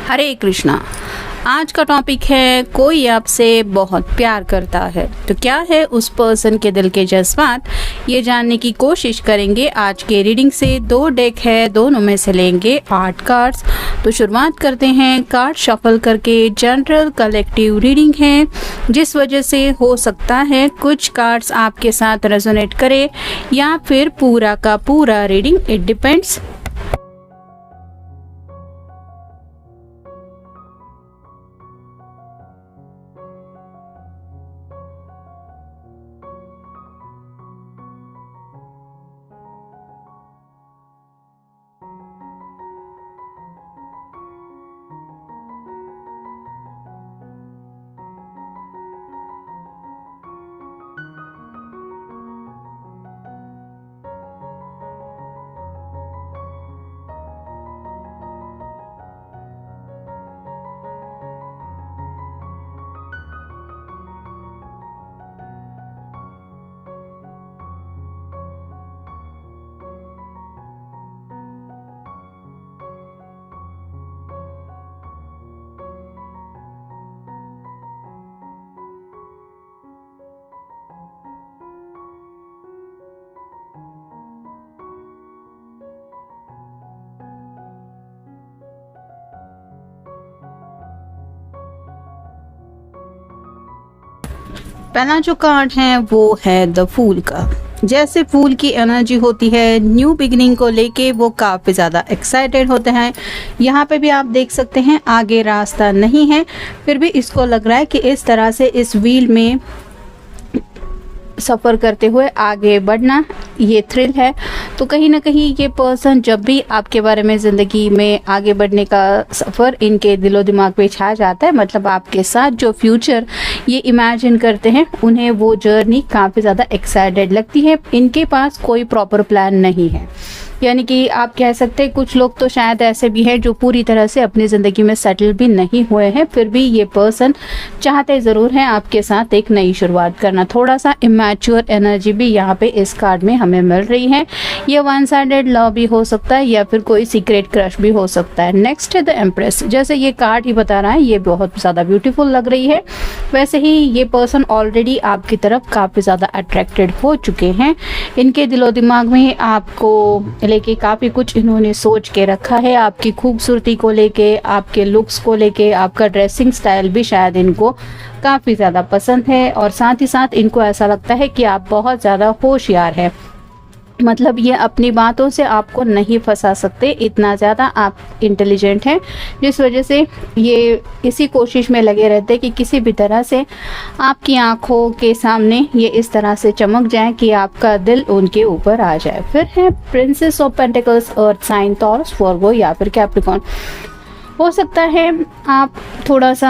हरे कृष्णा। आज का टॉपिक है कोई आपसे बहुत प्यार करता है, तो क्या है उस पर्सन के दिल के जज्बात, ये जानने की कोशिश करेंगे आज के रीडिंग से। 2 डेक है, दोनों में से लेंगे 8 कार्ड्स। तो शुरुआत करते हैं कार्ड शफल करके। जनरल कलेक्टिव रीडिंग है, जिस वजह से हो सकता है कुछ कार्ड्स आपके साथ रेजोनेट करे या फिर पूरा का पूरा रीडिंग, इट डिपेंड्स। पहला जो कार्ड है वो है द फूल का। जैसे फूल की एनर्जी होती है न्यू बिगिनिंग को लेके, वो काफ़ी ज़्यादा एक्साइटेड होते हैं। यहाँ पे भी आप देख सकते हैं आगे रास्ता नहीं है, फिर भी इसको लग रहा है कि इस तरह से इस व्हील में सफ़र करते हुए आगे बढ़ना ये थ्रिल है। तो कहीं ना कहीं ये पर्सन जब भी आपके बारे में ज़िंदगी में आगे बढ़ने का सफ़र इनके दिलो दिमाग पे छा जाता है, मतलब आपके साथ जो फ्यूचर ये इमेजिन करते हैं, उन्हें वो जर्नी काफ़ी ज़्यादा एक्साइटेड लगती है। इनके पास कोई प्रॉपर प्लान नहीं है, यानी कि आप कह सकते हैं कुछ लोग तो शायद ऐसे भी हैं जो पूरी तरह से अपनी ज़िंदगी में सेटल भी नहीं हुए हैं, फिर भी ये पर्सन चाहते ज़रूर हैं आपके साथ एक नई शुरुआत करना। थोड़ा सा इमैच्योर एनर्जी भी यहाँ पे इस कार्ड में हमें मिल रही है। ये वन साइडेड लव भी हो सकता है या फिर कोई सीक्रेट क्रश भी हो सकता है। नेक्स्ट है द एम्प्रेस। जैसे ये कार्ड ही बता रहा है, ये बहुत ज़्यादा ब्यूटीफुल लग रही है। वैसे ही ये पर्सन ऑलरेडी आपकी तरफ काफ़ी ज़्यादा अट्रैक्टेड हो चुके हैं। इनके दिलो दिमाग में आपको लेके काफ़ी कुछ इन्होंने सोच के रखा है। आपकी खूबसूरती को लेके, आपके लुक्स को लेके, आपका ड्रेसिंग स्टाइल भी शायद इनको काफ़ी ज़्यादा पसंद है। और साथ ही साथ इनको ऐसा लगता है कि आप बहुत ज़्यादा होशियार हैं, मतलब ये अपनी बातों से आपको नहीं फंसा सकते, इतना ज़्यादा आप इंटेलिजेंट हैं, जिस वजह से ये इसी कोशिश में लगे रहते हैं कि किसी भी तरह से आपकी आंखों के सामने ये इस तरह से चमक जाए कि आपका दिल उनके ऊपर आ जाए। फिर है princess of pentacles, earth sign, Taurus, Virgo या फिर कैप्रिकॉर्न। हो सकता है आप थोड़ा सा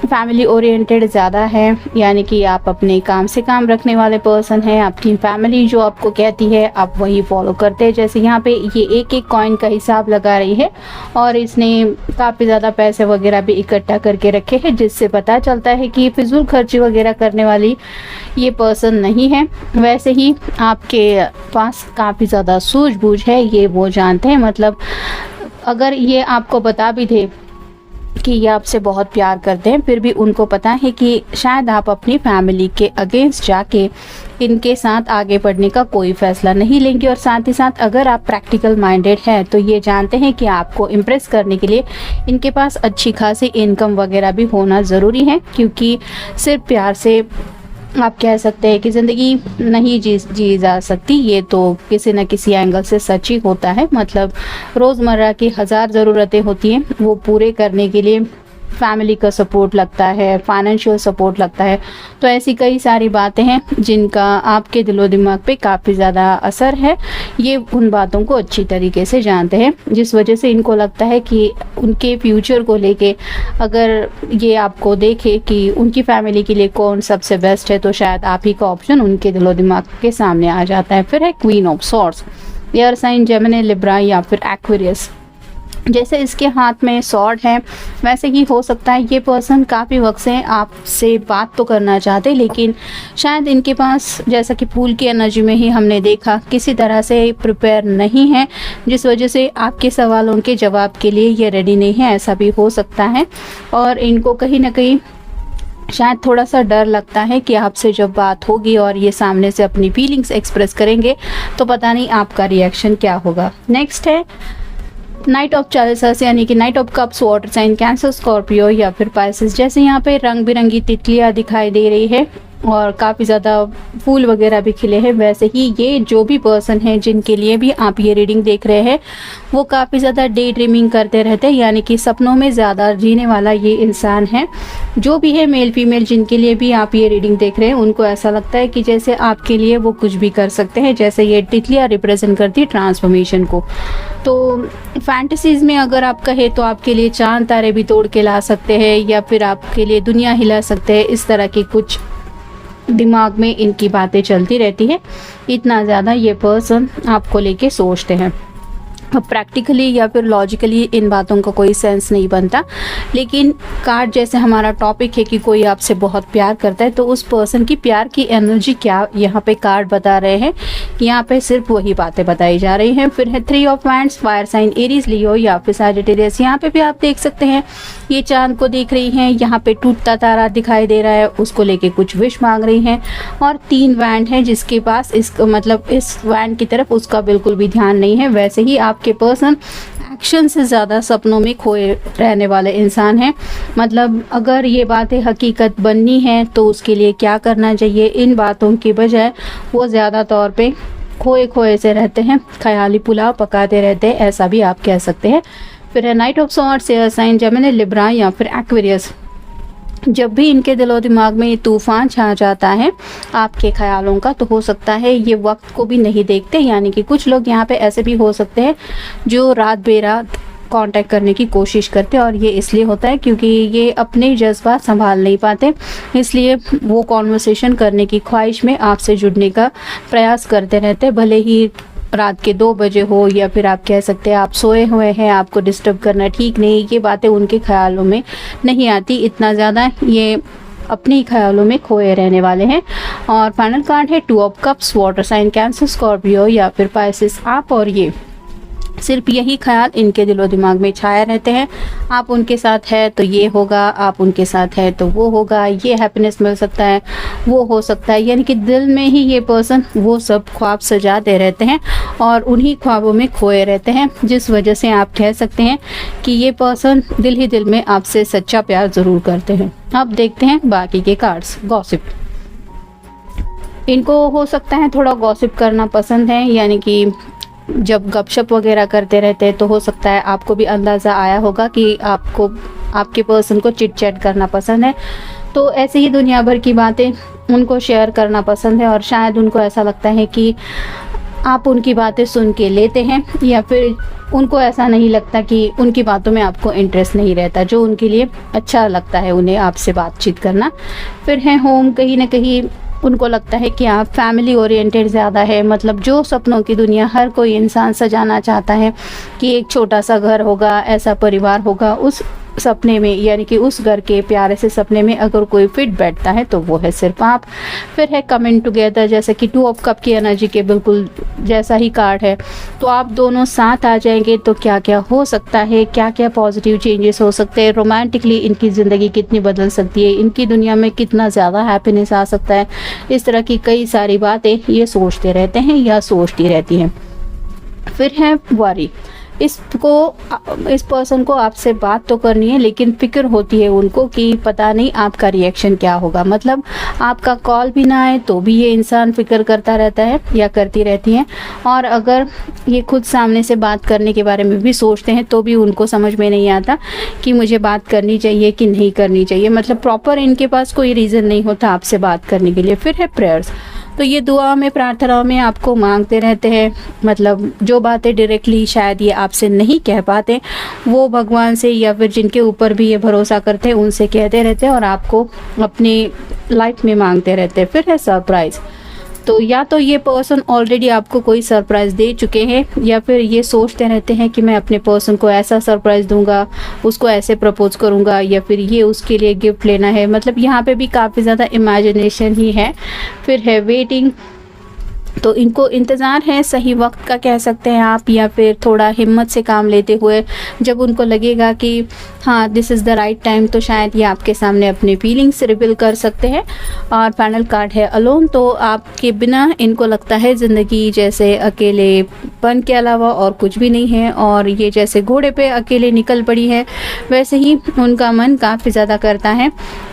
फैमिली ओरिएंटेड ज़्यादा है, यानी कि आप अपने काम से काम रखने वाले पर्सन हैं। आपकी फैमिली जो आपको कहती है आप वही फॉलो करते हैं। जैसे यहाँ पे ये एक एक कॉइन का हिसाब लगा रही है और इसने काफ़ी ज़्यादा पैसे वगैरह भी इकट्ठा करके रखे हैं, जिससे पता चलता है कि फिजूल खर्ची वगैरह करने वाली ये पर्सन नहीं है। वैसे ही आपके पास काफ़ी ज़्यादा सूझबूझ है, ये वो जानते हैं। मतलब अगर ये आपको बता भी दे कि ये आपसे बहुत प्यार करते हैं, फिर भी उनको पता है कि शायद आप अपनी फैमिली के अगेंस्ट जाके इनके साथ आगे बढ़ने का कोई फैसला नहीं लेंगे। और साथ ही साथ अगर आप प्रैक्टिकल माइंडेड हैं तो ये जानते हैं कि आपको इम्प्रेस करने के लिए इनके पास अच्छी खासी इनकम वगैरह भी होना ज़रूरी है, क्योंकि सिर्फ प्यार से आप कह सकते हैं कि ज़िंदगी नहीं जी जा सकती। ये तो किसी न किसी एंगल से सच ही होता है। मतलब रोज़मर्रा की 1000 ज़रूरतें होती हैं, वो पूरे करने के लिए फैमिली का सपोर्ट लगता है, फाइनेंशियल सपोर्ट लगता है। तो ऐसी कई सारी बातें हैं जिनका आपके दिलो दिमाग पे काफ़ी ज़्यादा असर है। ये उन बातों को अच्छी तरीके से जानते हैं, जिस वजह से इनको लगता है कि उनके फ्यूचर को लेके अगर ये आपको देखे कि उनकी फैमिली के लिए कौन सबसे बेस्ट है, तो शायद आप ही का ऑप्शन उनके दिलो दिमाग के सामने आ जाता है। फिर है queen of swords, air sign, Gemini, Libra या फिर एक्वेरियस। जैसे इसके हाथ में सॉर्ड है, वैसे ही हो सकता है ये पर्सन काफ़ी वक्त से आपसे बात तो करना चाहते, लेकिन शायद इनके पास, जैसा कि फूल की एनर्जी में ही हमने देखा, किसी तरह से प्रिपेयर नहीं है, जिस वजह से आपके सवालों के जवाब के लिए ये रेडी नहीं है, ऐसा भी हो सकता है। और इनको कहीं ना कहीं शायद थोड़ा सा डर लगता है कि आपसे जब बात होगी और ये सामने से अपनी फीलिंग्स एक्सप्रेस करेंगे तो पता नहीं आपका रिएक्शन क्या होगा। नेक्स्ट है नाइट ऑफ चालिसास, यानी कि knight of cups, water sign, Cancer, Scorpio या फिर पाइसेस। जैसे यहाँ पे रंग बिरंगी तितलियाँ दिखाई दे रही है और काफ़ी ज़्यादा फूल वगैरह भी खिले हैं, वैसे ही ये जो भी पर्सन है जिनके लिए भी आप ये रीडिंग देख रहे हैं वो काफ़ी ज़्यादा डे ड्रीमिंग करते रहते हैं, यानी कि सपनों में ज़्यादा जीने वाला ये इंसान है। जो भी है मेल फीमेल जिनके लिए भी आप ये रीडिंग देख रहे हैं उनको ऐसा लगता है कि जैसे आपके लिए वो कुछ भी कर सकते हैं, जैसे ये तितलियाँ रिप्रेजेंट करती है ट्रांसफॉर्मेशन को। तो फैंटेसीज़ में अगर आप कहें तो आपके लिए चांद तारे भी तोड़ के ला सकते हैं या फिर आपके लिए दुनिया हिला सकते हैं, इस तरह की कुछ दिमाग में इनकी बातें चलती रहती है। इतना ज़्यादा ये पर्सन आपको लेके सोचते हैं। अब प्रैक्टिकली या फिर लॉजिकली इन बातों का कोई सेंस नहीं बनता, लेकिन कार्ड जैसे हमारा टॉपिक है कि कोई आपसे बहुत प्यार करता है, तो उस पर्सन की प्यार की एनर्जी क्या यहाँ पे कार्ड बता रहे हैं, यहाँ पे सिर्फ वही बातें बताई जा रही हैं। फिर है 3 of wands, fire sign, Aries, Leo या फिर सैजिटेरियस। यहाँ पे भी आप देख सकते हैं ये चांद को देख रही हैं, यहाँ पे टूटता तारा दिखाई दे रहा है, उसको लेके कुछ विश मांग रही हैं। और 3 वैंड है जिसके पास इस मतलब इस वैंड की तरफ उसका बिल्कुल भी ध्यान नहीं है। वैसे ही आपके पर्सन एक्शन से ज़्यादा सपनों में खोए रहने वाले इंसान हैं। मतलब अगर ये बातें हकीकत बननी है तो उसके लिए क्या करना चाहिए, इन बातों के बजाय वो ज़्यादा तौर पे खोए खोए से रहते हैं, ख्याली पुलाव पकाते रहते हैं, ऐसा भी आप कह सकते हैं। फिर है knight of swords, air sign, Gemini, Libra या फिर एक्वेरियस। जब भी इनके दिलो दिमाग में ये तूफान छा जाता है आपके ख्यालों का, तो हो सकता है ये वक्त को भी नहीं देखते, यानी कि कुछ लोग यहाँ पे ऐसे भी हो सकते हैं जो रात बेरात कांटेक्ट करने की कोशिश करते हैं, और ये इसलिए होता है क्योंकि ये अपने जज्बात संभाल नहीं पाते, इसलिए वो कॉन्वर्सेशन करने की ख्वाहिश में आपसे जुड़ने का प्रयास करते रहते हैं, भले ही रात के 2 बजे हो या फिर आप कह सकते हैं आप सोए हुए हैं, आपको डिस्टर्ब करना ठीक नहीं, ये बातें उनके ख्यालों में नहीं आती। इतना ज़्यादा ये अपने ही ख्यालों में खोए रहने वाले हैं। और फाइनल कार्ड है 2 of cups, water sign, Cancer, Scorpio या फिर पाइसेस। आप और ये सिर्फ यही ख्याल इनके दिलो दिमाग में छाया रहते हैं, आप उनके साथ है तो ये होगा, आप उनके साथ है तो वो होगा, ये हैप्पीनेस मिल सकता है, वो हो सकता है, यानी कि दिल में ही ये पर्सन वो सब ख्वाब सजाते रहते हैं और उन्हीं ख्वाबों में खोए रहते हैं, जिस वजह से आप कह सकते हैं कि ये पर्सन दिल ही दिल में आपसे सच्चा प्यार ज़रूर करते हैं। अब देखते हैं बाकी के कार्ड्स। गॉसिप, इनको हो सकता है थोड़ा गॉसिप करना पसंद है, यानी कि जब गपशप वगैरह करते रहते हैं तो हो सकता है आपको भी अंदाज़ा आया होगा कि आपको आपके पर्सन को चिट चैट करना पसंद है, तो ऐसे ही दुनिया भर की बातें उनको शेयर करना पसंद है, और शायद उनको ऐसा लगता है कि आप उनकी बातें सुन के लेते हैं, या फिर उनको ऐसा नहीं लगता कि उनकी बातों में आपको इंटरेस्ट नहीं रहता, जो उनके लिए अच्छा लगता है उन्हें आपसे बातचीत करना। फिर है होम, कहीं ना कहीं उनको लगता है कि आप फैमिली ओरिएंटेड ज़्यादा है, मतलब जो सपनों की दुनिया हर कोई इंसान सजाना चाहता है कि एक छोटा सा घर होगा, ऐसा परिवार होगा, उस सपने में, यानी कि उस घर के प्यारे से सपने में अगर कोई फिट बैठता है तो वो है सिर्फ आप। फिर है कमिंग टुगेदर, जैसे कि 2 ऑफ कप की एनर्जी के बिल्कुल जैसा ही कार्ड है, तो आप दोनों साथ आ जाएंगे तो क्या क्या हो सकता है, क्या क्या पॉजिटिव चेंजेस हो सकते हैं, रोमांटिकली इनकी ज़िंदगी कितनी बदल सकती है, इनकी दुनिया में कितना ज़्यादा हैप्पीनेस आ सकता है, इस तरह की कई सारी बातें ये सोचते रहते हैं या सोचती रहती हैं। फिर है वरी, इस पर्सन को आपसे बात तो करनी है, लेकिन फिक्र होती है उनको कि पता नहीं आपका रिएक्शन क्या होगा, मतलब आपका कॉल भी ना आए तो भी ये इंसान फिक्र करता रहता है या करती रहती हैं, और अगर ये खुद सामने से बात करने के बारे में भी सोचते हैं तो भी उनको समझ में नहीं आता कि मुझे बात करनी चाहिए कि नहीं करनी चाहिए, मतलब प्रॉपर इनके पास कोई रीज़न नहीं होता आपसे बात करने के लिए। फिर है प्रेयर्स, तो ये दुआ में, प्रार्थना में आपको मांगते रहते हैं, मतलब जो बातें डायरेक्टली शायद ये आपसे नहीं कह पाते वो भगवान से या फिर जिनके ऊपर भी ये भरोसा करते हैं उनसे कहते रहते हैं और आपको अपनी लाइफ में मांगते रहते हैं। फिर है सरप्राइज़, तो या तो ये पर्सन ऑलरेडी आपको कोई सरप्राइज़ दे चुके हैं, या फिर ये सोचते रहते हैं कि मैं अपने पर्सन को ऐसा सरप्राइज़ दूंगा, उसको ऐसे प्रपोज करूंगा, या फिर ये उसके लिए गिफ्ट लेना है। मतलब यहाँ पे भी काफ़ी ज़्यादा इमेजिनेशन ही है। फिर है वेटिंग, तो इनको इंतज़ार है सही वक्त का कह सकते हैं आप, या फिर थोड़ा हिम्मत से काम लेते हुए जब उनको लगेगा कि हाँ this is the right time, तो शायद ये आपके सामने अपने फीलिंग्स रिवील कर सकते हैं। और फाइनल कार्ड है अलोन, तो आपके बिना इनको लगता है ज़िंदगी जैसे अकेलेपन के अलावा और कुछ भी नहीं है, और ये जैसे घोड़े पे अकेले निकल पड़ी है वैसे ही उनका मन काफ़ी ज़्यादा करता है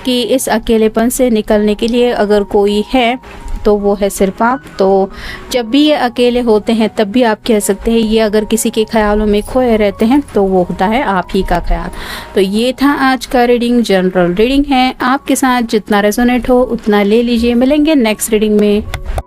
कि इस अकेलेपन से निकलने के लिए अगर कोई है तो वो है सिर्फ आप। तो जब भी ये अकेले होते हैं तब भी आप कह सकते हैं ये अगर किसी के ख्यालों में खोए रहते हैं तो वो होता है आप ही का ख्याल। तो ये था आज का रीडिंग, जनरल रीडिंग है, आपके साथ जितना रेजोनेट हो उतना ले लीजिए। मिलेंगे नेक्स्ट रीडिंग में।